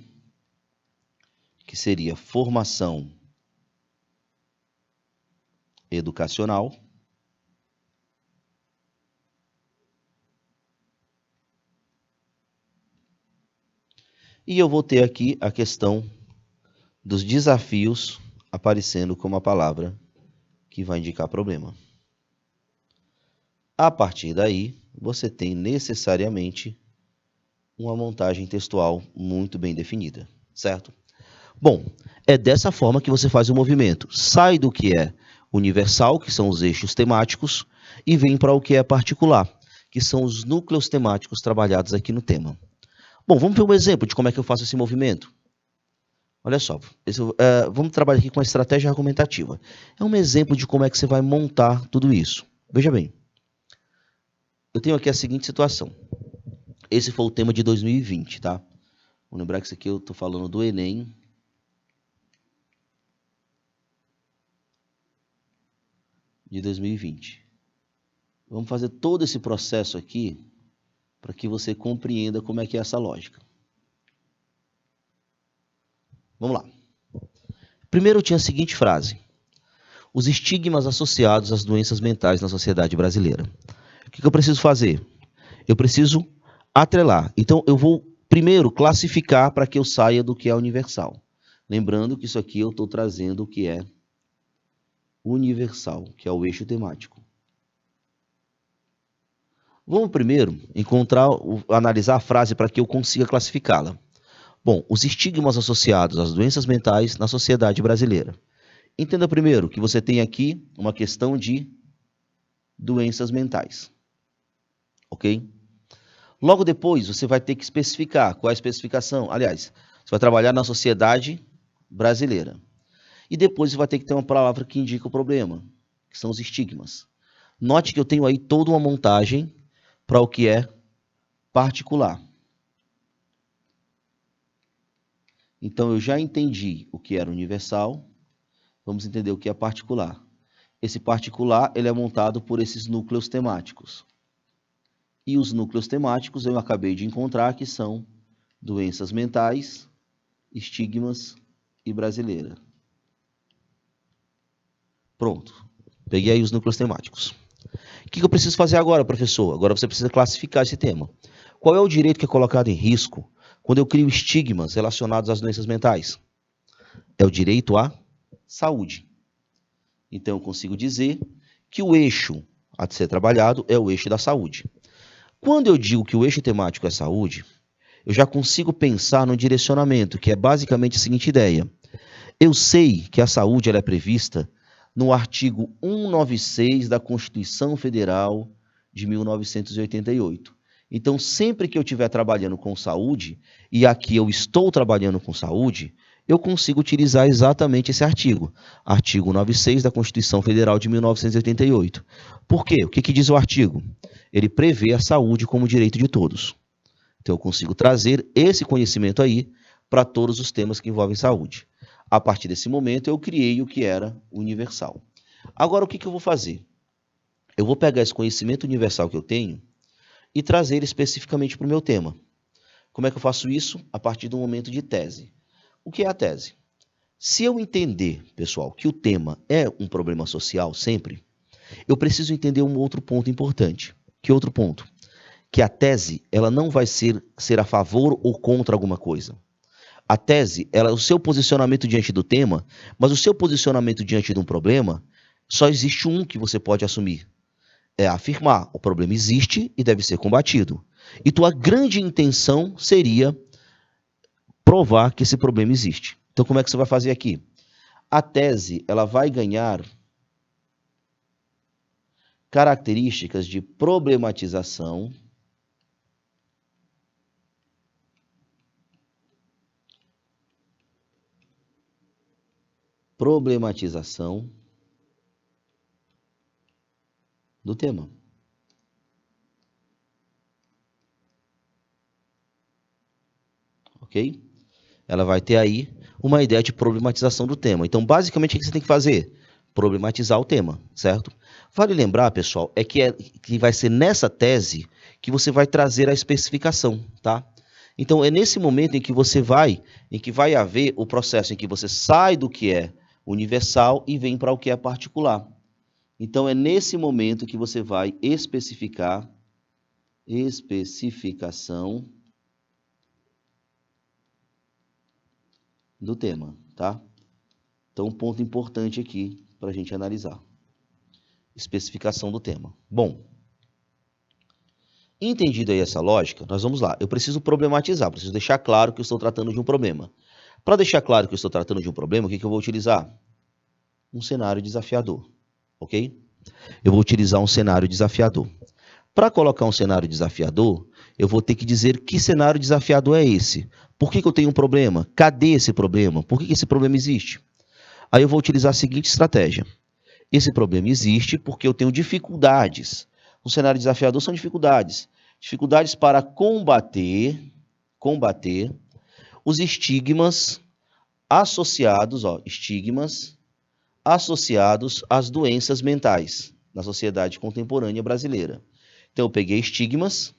que seria formação educacional. E eu vou ter aqui a questão dos desafios aparecendo como a palavra que vai indicar problema. A partir daí, você tem necessariamente uma montagem textual muito bem definida, certo? Bom, é dessa forma que você faz o movimento. Sai do que é universal, que são os eixos temáticos, e vem para o que é particular, que são os núcleos temáticos trabalhados aqui no tema. Bom, vamos ver um exemplo de como é que eu faço esse movimento. Olha só, vamos trabalhar aqui com a estratégia argumentativa. É um exemplo de como é que você vai montar tudo isso. Veja bem, eu tenho aqui a seguinte situação. Esse foi o tema de 2020, tá? Vamos lembrar que isso aqui eu estou falando do Enem. De 2020. Vamos fazer todo esse processo aqui para que você compreenda como é que é essa lógica. Vamos lá. Primeiro eu tinha a seguinte frase. Os estigmas associados às doenças mentais na sociedade brasileira. O que eu preciso fazer? Eu preciso atrelar. Então, eu vou primeiro classificar para que eu saia do que é universal. Lembrando que isso aqui eu estou trazendo o que é universal, que é o eixo temático. Vamos primeiro analisar a frase para que eu consiga classificá-la. Bom, os estigmas associados às doenças mentais na sociedade brasileira. Entenda primeiro que você tem aqui uma questão de doenças mentais. Ok? Logo depois, você vai ter que especificar. Qual é a especificação? Aliás, você vai trabalhar na sociedade brasileira. E depois você vai ter que ter uma palavra que indica o problema, que são os estigmas. Note que eu tenho aí toda uma montagem para o que é particular. Então, eu já entendi o que era universal, vamos entender o que é particular. Esse particular ele é montado por esses núcleos temáticos. E os núcleos temáticos eu acabei de encontrar que são doenças mentais, estigmas e brasileira. Pronto, peguei aí os núcleos temáticos. O que eu preciso fazer agora, professor? Agora você precisa classificar esse tema. Qual é o direito que é colocado em risco quando eu crio estigmas relacionados às doenças mentais? É o direito à saúde. Então, eu consigo dizer que o eixo a ser trabalhado é o eixo da saúde. Quando eu digo que o eixo temático é saúde, eu já consigo pensar no direcionamento, que é basicamente a seguinte ideia. Eu sei que a saúde ela é prevista no artigo 196 da Constituição Federal de 1988. Então, sempre que eu estiver trabalhando com saúde, e aqui eu estou trabalhando com saúde, eu consigo utilizar exatamente esse artigo. Artigo 196 da Constituição Federal de 1988. Por quê? O que diz o artigo? Ele prevê a saúde como direito de todos. Então, eu consigo trazer esse conhecimento aí para todos os temas que envolvem saúde. A partir desse momento, eu criei o que era universal. Agora, o que eu vou fazer? Eu vou pegar esse conhecimento universal que eu tenho e trazer ele especificamente para o meu tema. Como é que eu faço isso? A partir do momento de tese. O que é a tese? Se eu entender, pessoal, que o tema é um problema social sempre, eu preciso entender um outro ponto importante. Que outro ponto? Que a tese ela não vai ser a favor ou contra alguma coisa. A tese ela é o seu posicionamento diante do tema, mas o seu posicionamento diante de um problema, só existe um que você pode assumir. É afirmar, o problema existe e deve ser combatido. E tua grande intenção seria provar que esse problema existe. Então, como é que você vai fazer aqui? A tese ela vai ganhar características de problematização do tema. Ok? Ela vai ter aí uma ideia de problematização do tema. Então, basicamente, o que você tem que fazer? Problematizar o tema, certo? Vale lembrar, pessoal, que vai ser nessa tese que você vai trazer a especificação, tá? Então, é nesse momento em que vai haver o processo em que você sai do que é universal e vem para o que é particular. Então, é nesse momento que você vai especificação do tema, tá? Então, um ponto importante aqui para a gente analisar. Especificação do tema. Bom, entendido aí essa lógica, nós vamos lá. Eu preciso problematizar, preciso deixar claro que eu estou tratando de um problema. Para deixar claro que eu estou tratando de um problema, o que eu vou utilizar? Um cenário desafiador, ok? Eu vou utilizar um cenário desafiador. Para colocar um cenário desafiador, eu vou ter que dizer que cenário desafiador é esse. Por que eu tenho um problema? Cadê esse problema? Por que esse problema existe? Aí eu vou utilizar a seguinte estratégia. Esse problema existe porque eu tenho dificuldades. Um cenário desafiador são dificuldades. Dificuldades para combater os estigmas associados às doenças mentais na sociedade contemporânea brasileira. Então, eu peguei estigmas,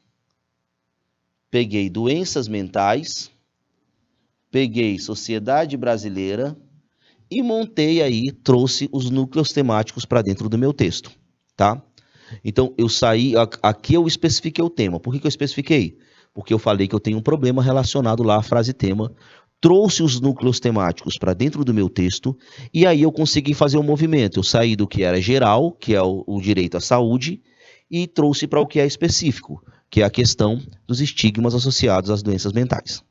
peguei doenças mentais, peguei sociedade brasileira e montei aí, trouxe os núcleos temáticos para dentro do meu texto, tá? Então, aqui eu especifiquei o tema. Por que eu especifiquei? Porque eu falei que eu tenho um problema relacionado lá à frase tema, trouxe os núcleos temáticos para dentro do meu texto, e aí eu consegui fazer um movimento. Eu saí do que era geral, que é o direito à saúde, e trouxe para o que é específico, que é a questão dos estigmas associados às doenças mentais.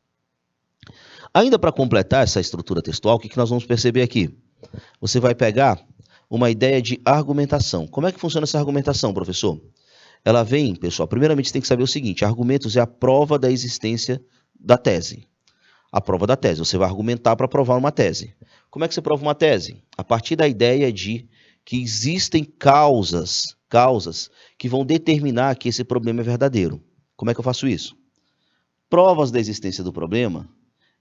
Ainda para completar essa estrutura textual, o que nós vamos perceber aqui? Você vai pegar uma ideia de argumentação. Como é que funciona essa argumentação, professor? Ela vem, pessoal, primeiramente você tem que saber o seguinte, argumentos é a prova da existência da tese. A prova da tese, você vai argumentar para provar uma tese. Como é que você prova uma tese? A partir da ideia de que existem causas que vão determinar que esse problema é verdadeiro. Como é que eu faço isso? Provas da existência do problema,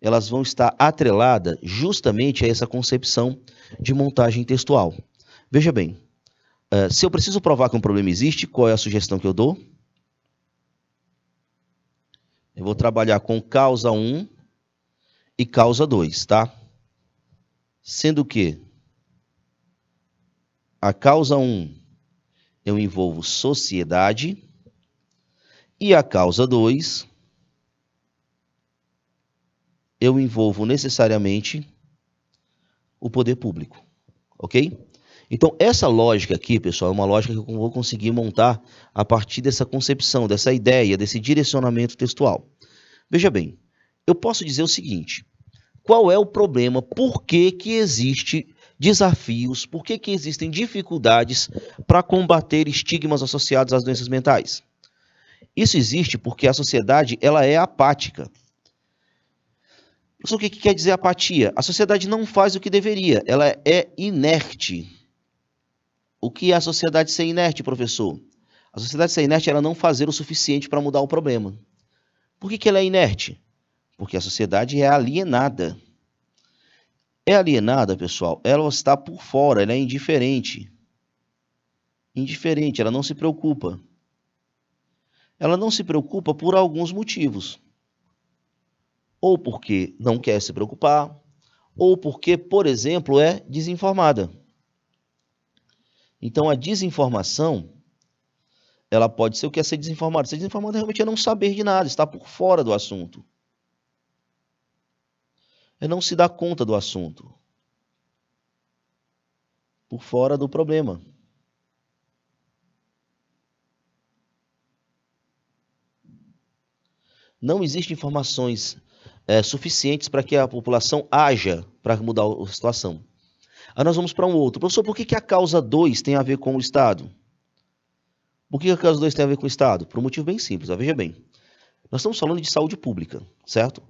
elas vão estar atreladas justamente a essa concepção de montagem textual. Veja bem, se eu preciso provar que um problema existe, qual é a sugestão que eu dou? Eu vou trabalhar com causa 1 e causa 2, tá? Sendo que a causa 1 eu envolvo sociedade e a causa 2 eu envolvo necessariamente o poder público, ok? Então, essa lógica aqui, pessoal, é uma lógica que eu vou conseguir montar a partir dessa concepção, dessa ideia, desse direcionamento textual. Veja bem, eu posso dizer o seguinte, qual é o problema, por que existem desafios, por que existem dificuldades para combater estigmas associados às doenças mentais? Isso existe porque a sociedade ela é apática. O que quer dizer apatia? A sociedade não faz o que deveria, ela é inerte. O que é a sociedade ser inerte, professor? A sociedade ser inerte é ela não fazer o suficiente para mudar o problema. Por que ela é inerte? Porque a sociedade é alienada. É alienada, pessoal, ela está por fora, ela é indiferente. Indiferente, ela não se preocupa. Ela não se preocupa por alguns motivos. Ou porque não quer se preocupar, ou porque, por exemplo, é desinformada. Então, a desinformação, ela pode ser o que é ser desinformada. Ser desinformada realmente é não saber de nada, estar por fora do assunto. É não se dar conta do assunto. Por fora do problema. Não existem informações suficientes para que a população haja para mudar a situação. Aí nós vamos para um outro. Professor, por que a causa 2 tem a ver com o Estado? Por que a causa 2 tem a ver com o Estado? Por um motivo bem simples, veja bem. Nós estamos falando de saúde pública, certo?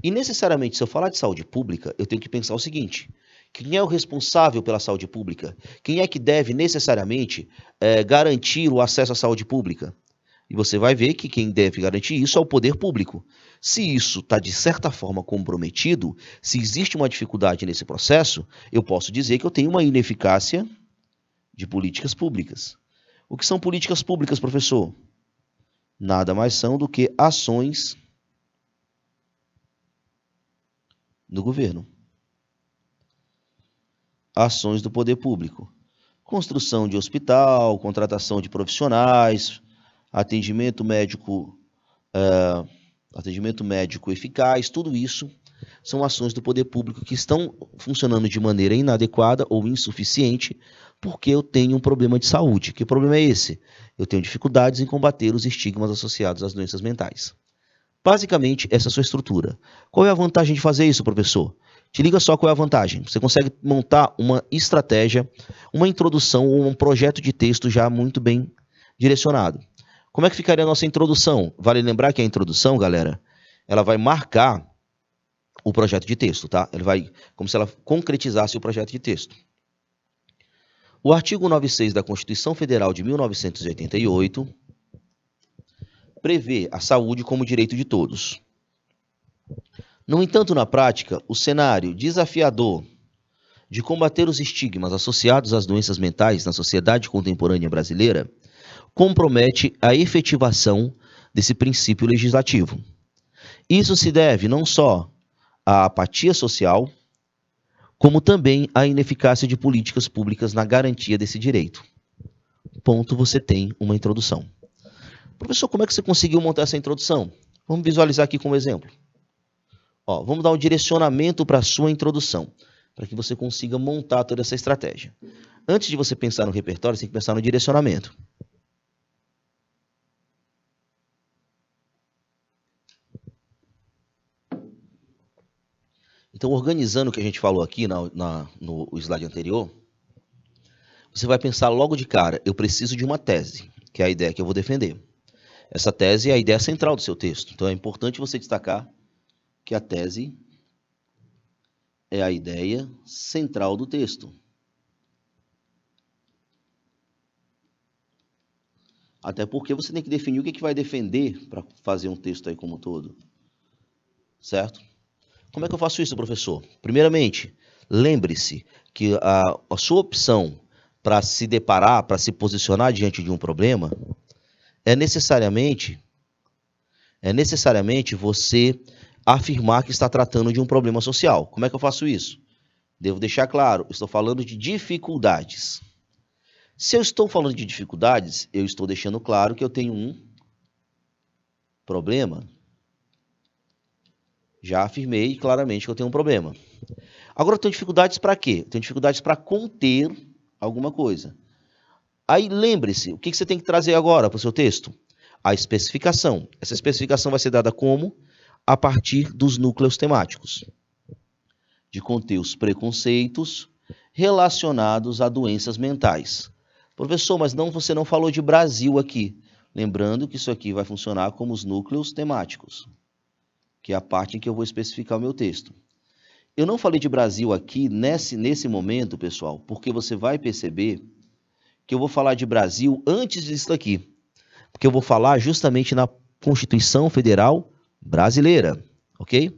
E necessariamente, se eu falar de saúde pública, eu tenho que pensar o seguinte: quem é o responsável pela saúde pública? Quem é que deve necessariamente garantir o acesso à saúde pública? E você vai ver que quem deve garantir isso é o poder público. Se isso está, de certa forma, comprometido, se existe uma dificuldade nesse processo, eu posso dizer que eu tenho uma ineficácia de políticas públicas. O que são políticas públicas, professor? Nada mais são do que ações do governo. Ações do poder público. Construção de hospital, contratação de profissionais, atendimento médico eficaz, tudo isso são ações do poder público que estão funcionando de maneira inadequada ou insuficiente porque eu tenho um problema de saúde. Que problema é esse? Eu tenho dificuldades em combater os estigmas associados às doenças mentais. Basicamente, essa é a sua estrutura. Qual é a vantagem de fazer isso, professor? Te liga só qual é a vantagem. Você consegue montar uma estratégia, uma introdução ou um projeto de texto já muito bem direcionado. Como é que ficaria a nossa introdução? Vale lembrar que a introdução, galera, ela vai marcar o projeto de texto, tá? Ela vai, como se ela concretizasse o projeto de texto. O artigo 96 da Constituição Federal de 1988 prevê a saúde como direito de todos. No entanto, na prática, o cenário desafiador de combater os estigmas associados às doenças mentais na sociedade contemporânea brasileira compromete a efetivação desse princípio legislativo. Isso se deve não só à apatia social, como também à ineficácia de políticas públicas na garantia desse direito. Ponto, você tem uma introdução. Professor, como é que você conseguiu montar essa introdução? Vamos visualizar aqui como exemplo. Vamos dar um direcionamento para a sua introdução, para que você consiga montar toda essa estratégia. Antes de você pensar no repertório, você tem que pensar no direcionamento. Então, organizando o que a gente falou aqui no slide anterior, você vai pensar logo de cara, eu preciso de uma tese, que é a ideia que eu vou defender. Essa tese é a ideia central do seu texto. Então, é importante você destacar que a tese é a ideia central do texto. Até porque você tem que definir o que vai defender para fazer um texto aí como um todo. Certo? Como é que eu faço isso, professor? Primeiramente, lembre-se que a sua opção para se deparar, para se posicionar diante de um problema, é necessariamente você afirmar que está tratando de um problema social. Como é que eu faço isso? Devo deixar claro, estou falando de dificuldades. Se eu estou falando de dificuldades, eu estou deixando claro que eu tenho um problema. Já afirmei claramente que eu tenho um problema. Agora eu tenho dificuldades para quê? Eu tenho dificuldades para conter alguma coisa. Aí lembre-se, o que você tem que trazer agora para o seu texto? A especificação. Essa especificação vai ser dada como? A partir dos núcleos temáticos. De conter os preconceitos relacionados a doenças mentais. Professor, mas você não falou de Brasil aqui. Lembrando que isso aqui vai funcionar como os núcleos temáticos, que é a parte em que eu vou especificar o meu texto. Eu não falei de Brasil aqui nesse momento, pessoal, porque você vai perceber que eu vou falar de Brasil antes disso aqui. Porque eu vou falar justamente na Constituição Federal Brasileira, ok?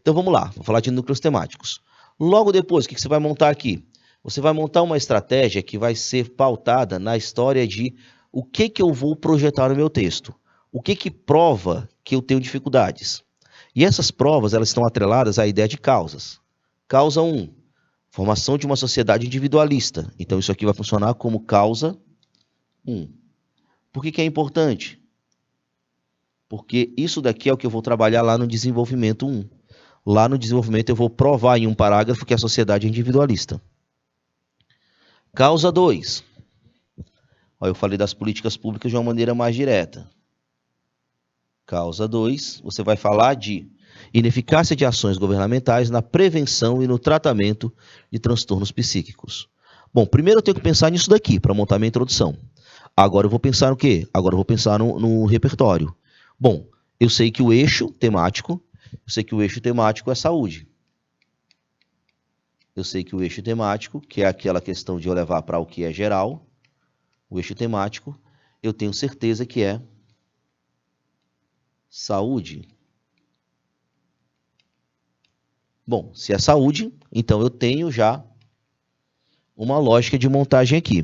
Então vamos lá, vou falar de núcleos temáticos. Logo depois, o que você vai montar aqui? Você vai montar uma estratégia que vai ser pautada na história de o que eu vou projetar no meu texto. O que prova que eu tenho dificuldades. E essas provas, elas estão atreladas à ideia de causas. Causa 1, formação de uma sociedade individualista. Então isso aqui vai funcionar como causa 1. Por que é importante? Porque isso daqui é o que eu vou trabalhar lá no desenvolvimento 1. Lá no desenvolvimento eu vou provar em um parágrafo que a sociedade é individualista. Causa 2. Eu falei das políticas públicas de uma maneira mais direta. Causa 2, você vai falar de ineficácia de ações governamentais na prevenção e no tratamento de transtornos psíquicos. Bom, primeiro eu tenho que pensar nisso daqui para montar minha introdução. Agora eu vou pensar no quê? Agora eu vou pensar no repertório. Bom, eu sei que o eixo temático é saúde. Eu sei que o eixo temático, que é aquela questão de eu levar para o que é geral, o eixo temático, eu tenho certeza que é saúde. Bom, se é saúde, então eu tenho já uma lógica de montagem aqui.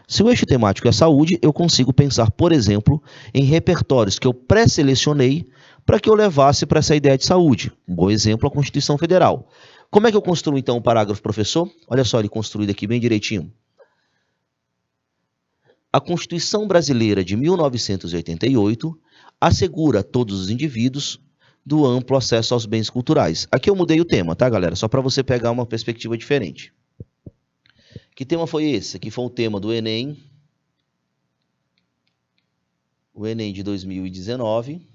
Se o eixo temático é saúde, eu consigo pensar, por exemplo, em repertórios que eu pré-selecionei para que eu levasse para essa ideia de saúde. Um bom exemplo, a Constituição Federal. Como é que eu construo, então, o parágrafo, professor? Olha só ele construído aqui bem direitinho. A Constituição Brasileira de 1988 assegura a todos os indivíduos do amplo acesso aos bens culturais. Aqui eu mudei o tema, tá, galera? Só para você pegar uma perspectiva diferente. Que tema foi esse? Aqui foi o tema do Enem. O Enem de 2019.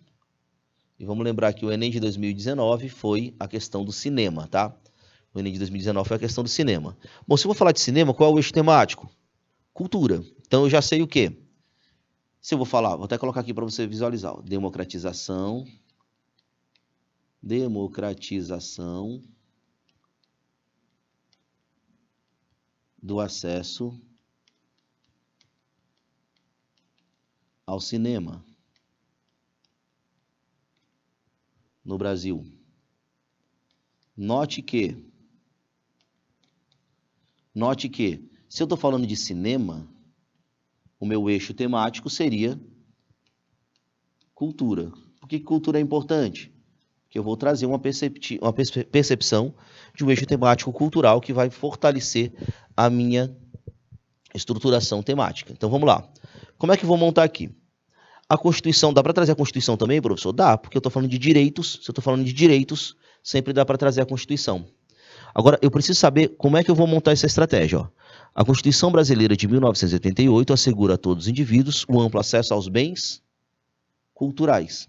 E vamos lembrar que o Enem de 2019 foi a questão do cinema, tá? O Enem de 2019 foi a questão do cinema. Bom, se eu vou falar de cinema, qual é o eixo temático? Cultura. Então eu já sei o quê? Se eu vou falar, vou até colocar aqui para você visualizar. Ó. Democratização do acesso ao cinema no Brasil. Note que, se eu estou falando de cinema, o meu eixo temático seria cultura. Por que cultura é importante? Porque eu vou trazer uma percepção de um eixo temático cultural que vai fortalecer a minha estruturação temática. Então, vamos lá. Como é que eu vou montar aqui? A Constituição, dá para trazer a Constituição também, professor? Dá, porque eu estou falando de direitos. Se eu estou falando de direitos, sempre dá para trazer a Constituição. Agora, eu preciso saber como é que eu vou montar essa estratégia. Ó. A Constituição Brasileira de 1988 assegura a todos os indivíduos o amplo acesso aos bens culturais.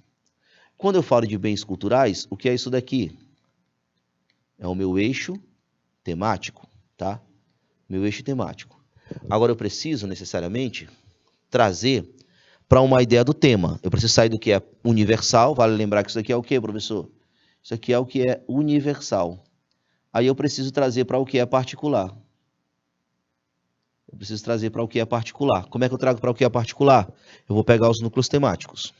Quando eu falo de bens culturais, o que é isso daqui? É o meu eixo temático, tá? Meu eixo temático. Agora eu preciso, necessariamente, trazer para uma ideia do tema. Eu preciso sair do que é universal, vale lembrar que isso aqui é o quê, professor? Isso aqui é o que é universal. Aí eu preciso trazer para o que é particular. Eu preciso trazer para o que é particular. Como é que eu trago para o que é particular? Eu vou pegar os núcleos temáticos.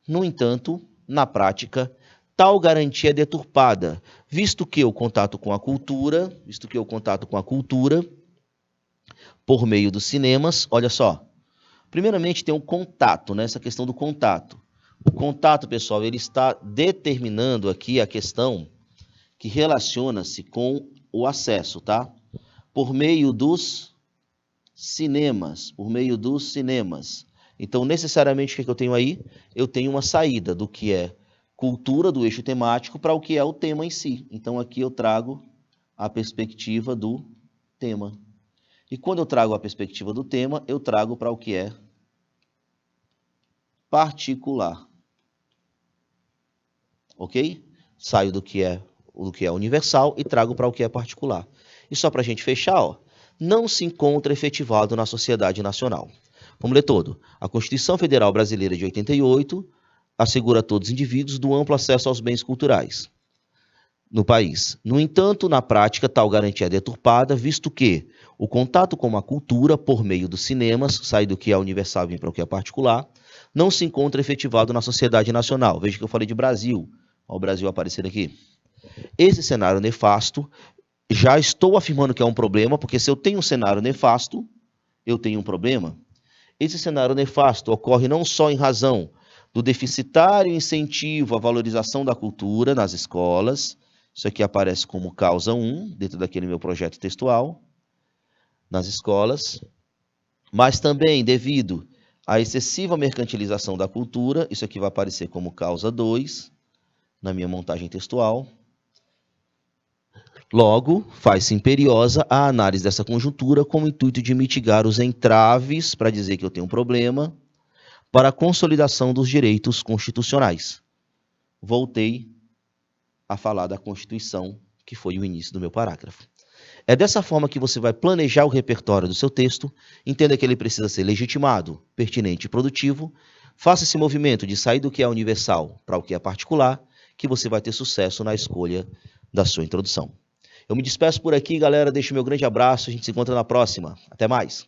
No entanto, na prática, tal garantia é deturpada, visto que o contato com a cultura, por meio dos cinemas, olha só, primeiramente tem um contato, né? Essa questão do contato. O contato, pessoal, ele está determinando aqui a questão que relaciona-se com o acesso, tá? Por meio dos cinemas, Então, necessariamente, o que eu tenho aí? Eu tenho uma saída do que é cultura, do eixo temático, para o que é o tema em si. Então, aqui eu trago a perspectiva do tema. E quando eu trago a perspectiva do tema, eu trago para o que é particular. Ok? Saio do que é universal e trago para o que é particular. E só para a gente fechar, ó, não se encontra efetivado na sociedade nacional. Vamos ler todo. A Constituição Federal Brasileira de 88 assegura a todos os indivíduos do amplo acesso aos bens culturais no país. No entanto, na prática, tal garantia é deturpada, visto que o contato com a cultura, por meio dos cinemas, sai do que é universal e vem para o que é particular, não se encontra efetivado na sociedade nacional. Veja que eu falei de Brasil. Olha o Brasil aparecendo aqui. Esse cenário nefasto, já estou afirmando que é um problema, porque se eu tenho um cenário nefasto, eu tenho um problema. Esse cenário nefasto ocorre não só em razão do deficitário incentivo à valorização da cultura nas escolas, isso aqui aparece como causa 1, dentro daquele meu projeto textual, nas escolas, mas também devido à excessiva mercantilização da cultura, isso aqui vai aparecer como causa 2, na minha montagem textual. Logo, faz-se imperiosa a análise dessa conjuntura com o intuito de mitigar os entraves, para dizer que eu tenho um problema, para a consolidação dos direitos constitucionais. Voltei a falar da Constituição, que foi o início do meu parágrafo. É dessa forma que você vai planejar o repertório do seu texto, entenda que ele precisa ser legitimado, pertinente e produtivo, faça esse movimento de sair do que é universal para o que é particular, que você vai ter sucesso na escolha da sua introdução. Eu me despeço por aqui, galera, deixo meu grande abraço, a gente se encontra na próxima. Até mais!